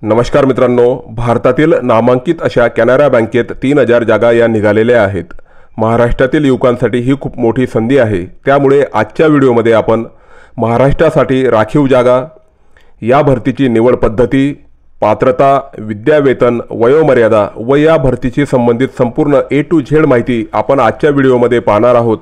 नमस्कार मित्रांनो, भारतातील नामांकित अशा कॅनरा बँकेत 3000 जागा या निघालेल्या आहेत। महाराष्ट्रातील युवकांसाठी ही खूप मोठी संधी आहे। त्यामुळे आजच्या व्हिडिओमध्ये आपण महाराष्ट्रासाठी राखीव जागा, या भरतीची निवड पद्धती, पात्रता, विद्यावेतन, वयोमर्यादा व या भरतीशी संबंधित संपूर्ण A to Z माहिती आपण आजच्या व्हिडिओमध्ये पाहणार आहोत।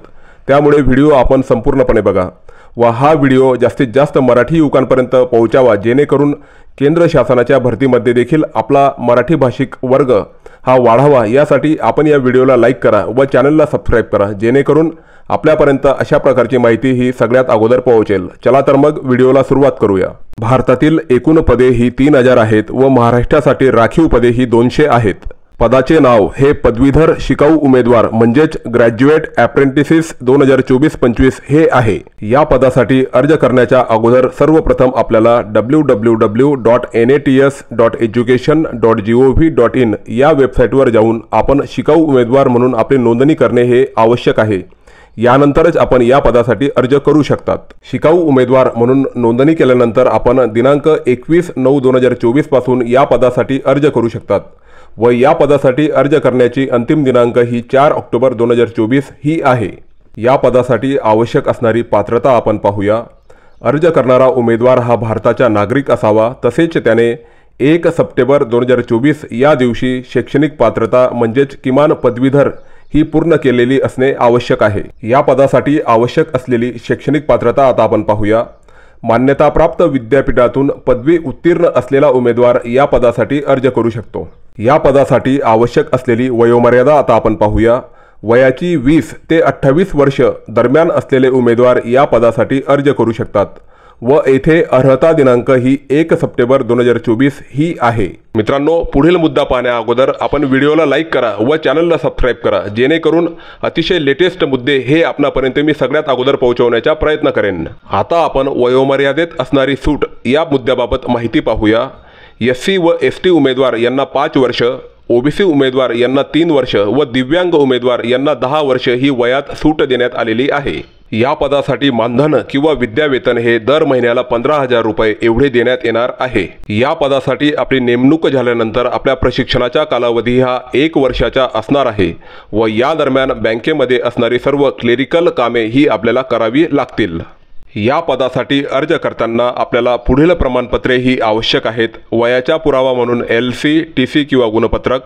त्यामुळे व्हिडिओ आपण संपूर्णपणे बघा व हा व्हिडिओ जास्तीत जास्त मराठी युवकांपर्यंत पोहोचावा, जेणेकरून केंद्र शासनाच्या भरतीमध्ये देखील आपला मराठी भाषिक वर्ग हा वाढावा। यासाठी आपण या व्हिडिओला लाईक करा व चॅनलला सबस्क्राइब करा, जेणेकरून आपल्यापर्यंत अशा प्रकारची माहिती ही सगळ्यात अगोदर पोहोचेल। चला तर मग व्हिडिओला सुरुवात करूया। भारतातील एकूण पदे ही 3000 आहेत व महाराष्ट्रासाठी राखीव पदे ही 200 आहेत। पदाचे नाव हे पदवीधर शिकाऊ उमेदवार म्हणजेच ग्रॅज्युएट अप्रेंटिसेस 2024-25 हे आहे। या पदासाठी अर्ज करण्याच्या अगोदर सर्वप्रथम आपल्याला www.nats.education.gov.in या वेबसाईटवर जाऊन आपण शिकाऊ उमेदवार म्हणून आपली नोंदणी करणे हे आवश्यक आहे। यानंतरच आपण या पदासाठी अर्ज करू शकतात। शिकाऊ उमेदवार म्हणून नोंदणी केल्यानंतर आपण दिनांक 21/9/2024 पासून या पदासाठी अर्ज करू शकतात व या पदासाठी अर्ज करण्याची अंतिम दिनांक ही 4 ऑक्टोबर 2024 ही आहे। या पदासाठी आवश्यक असणारी पात्रता आपण पाहूया। अर्ज करणारा उमेदवार हा भारताचा नागरिक असावा, तसेच त्याने 1 सप्टेंबर 2024 या दिवशी शैक्षणिक पात्रता म्हणजेच किमान पदवीधर ही पूर्ण केलेली असणे आवश्यक आहे। या पदासाठी आवश्यक असलेली शैक्षणिक पात्रता आता आपण पाहूया। मान्यताप्राप्त विद्यापीठातून पदवी उत्तीर्ण असलेला उमेदवार या पदासाठी अर्ज करू शकतो। या पदासाठी आवश्यक असलेली वयोमर्यादा आता आपण पाहूया। वयाची 20 ते 28 वर्ष दरम्यान असलेले उमेदवार या पदासाठी अर्ज करू शकतात व येथे अर्हता दिनांक ही 1 सप्टेंबर 2024 ही आहे। मित्रांनो, पुढील मुद्दा पाहण्या अगोदर आपण व्हिडिओला लाईक करा व चॅनलला सबस्क्राइब करा, जेणेकरून अतिशय लेटेस्ट मुद्दे हे आपणापर्यंत मी सगळ्यात अगोदर पोहोचवण्याचा प्रयत्न करेन। आता आपण वयोमर्यादेत असणारी सूट या मुद्द्याबाबत माहिती पाहूया। SC व ST उमेदवार यांना 5 वर्ष, OBC उमेदवार यांना 3 वर्ष व दिव्यांग उमेदवार यांना 10 वर्ष ही वयात सूट देण्यात आलेली आहे। या पदासाठी मानधन किंवा विद्यावेतन हे दर महिन्याला 15,000 रुपये एवढे देण्यात येणार आहे। या पदासाठी आपली नेमणूक झाल्यानंतर आपल्या प्रशिक्षणाचा कालावधी हा 1 वर्षाचा असणार आहे व या दरम्यान बँकेमध्ये असणारी सर्व क्लेरिकल कामे ही आपल्याला करावी लागतील। या पदासाठी अर्ज करताना आपल्याला पुढील प्रमाणपत्रे ही आवश्यक आहेत। वयाचा पुरावा म्हणून LC, TC किंवा गुणपत्रक,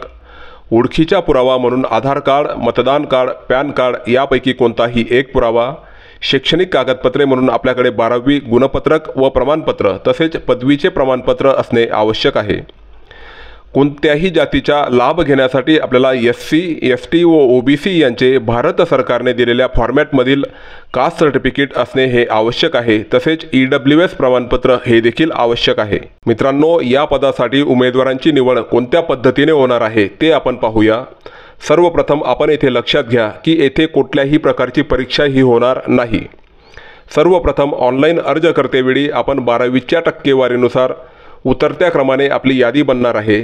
ओळखीचा पुरावा म्हणून आधार कार्ड, मतदान कार्ड, पॅन कार्ड यापैकी कोणताही एक पुरावा, शैक्षणिक कागदपत्रे म्हणून आपल्याकडे 12वी गुणपत्रक व प्रमाणपत्र तसेच पदवीचे प्रमाणपत्र असणे आवश्यक आहे। कोणत्याही जातीचा लाभ घेण्यासाठी आपल्याला SC, ST व OBC यांचे भारत सरकारने दिलेल्या फॉर्मॅटमधील कास्ट सर्टिफिकेट असणे हे आवश्यक आहे। तसेच EWS प्रमाणपत्र हे देखील आवश्यक आहे। मित्रांनो, या पदासाठी उमेदवारांची निवड कोणत्या पद्धतीने होणार आहे ते आपण पाहूया। सर्वप्रथम आपण येथे लक्षात घ्या की येथे कुठल्याही प्रकारची परीक्षा ही होणार नाही। सर्वप्रथम ऑनलाईन अर्ज करतेवेळी आपण 12वीच्या टक्केवारीनुसार उतरत्या क्रमाने आपली यादी बनणार आहे।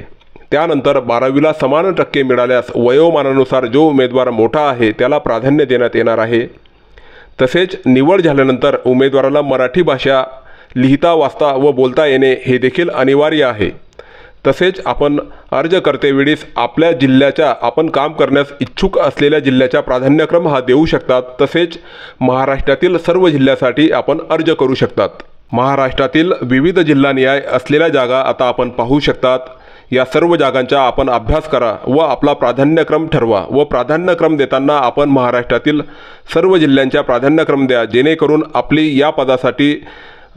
त्यानंतर 12वीला समान टक्के मिळाल्यास वयोमानानुसार जो उमेदवार मोठा आहे त्याला प्राधान्य देण्यात येणार आहे। तसेच निवड झाल्यानंतर उमेदवाराला मराठी भाषा लिहिता, वाचता व बोलता येणे हे देखील अनिवार्य आहे। तसेच आपण अर्ज करतेवेळीस आपल्या जिल्ह्याच्या, आपण काम करण्यास इच्छुक असलेल्या जिल्ह्याचा प्राधान्यक्रम हा देऊ शकतात। तसेच महाराष्ट्रातील सर्व जिल्ह्यासाठी आपण अर्ज करू शकतात। महाराष्ट्रातील विविध जिल्हानिहाय असलेल्या जागा आता आपण पाहू शकतात। या सर्व जागांचा आपण अभ्यास करा व आपला प्राधान्यक्रम ठरवा व प्राधान्यक्रम देताना आपण महाराष्ट्रातील सर्व जिल्ह्यांचा प्राधान्यक्रम द्या, जेणेकरून आपली या पदासाठी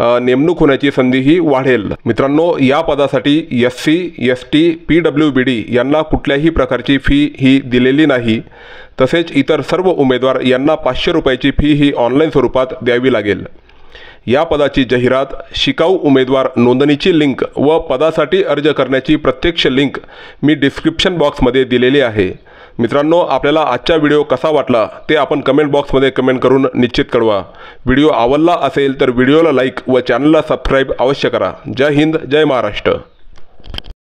नेमणूक होण्याची संधी ही वाढेल। मित्रांनो, या पदासाठी SC, ST, PWBD यांना कुठल्याही प्रकारची फी ही दिलेली नाही। तसेच इतर सर्व उमेदवार यांना 500 रुपयाची फी ही ऑनलाईन स्वरूपात द्यावी लागेल। या पदाची जाहिरात, शिकाऊ उमेदवार नोंदणीची लिंक व पदासाठी अर्ज करण्याची प्रत्यक्ष लिंक मी डिस्क्रिप्शन बॉक्समध्ये दिलेली आहे। मित्रांनो, आपल्याला आजचा व्हिडिओ कसा वाटला ते आपण कमेंट बॉक्समध्ये कमेंट करून निश्चित कळवा। व्हिडिओ आवडला असेल तर व्हिडिओला लाईक व चॅनलला सबस्क्राइब अवश्य करा। जय हिंद, जय महाराष्ट्र।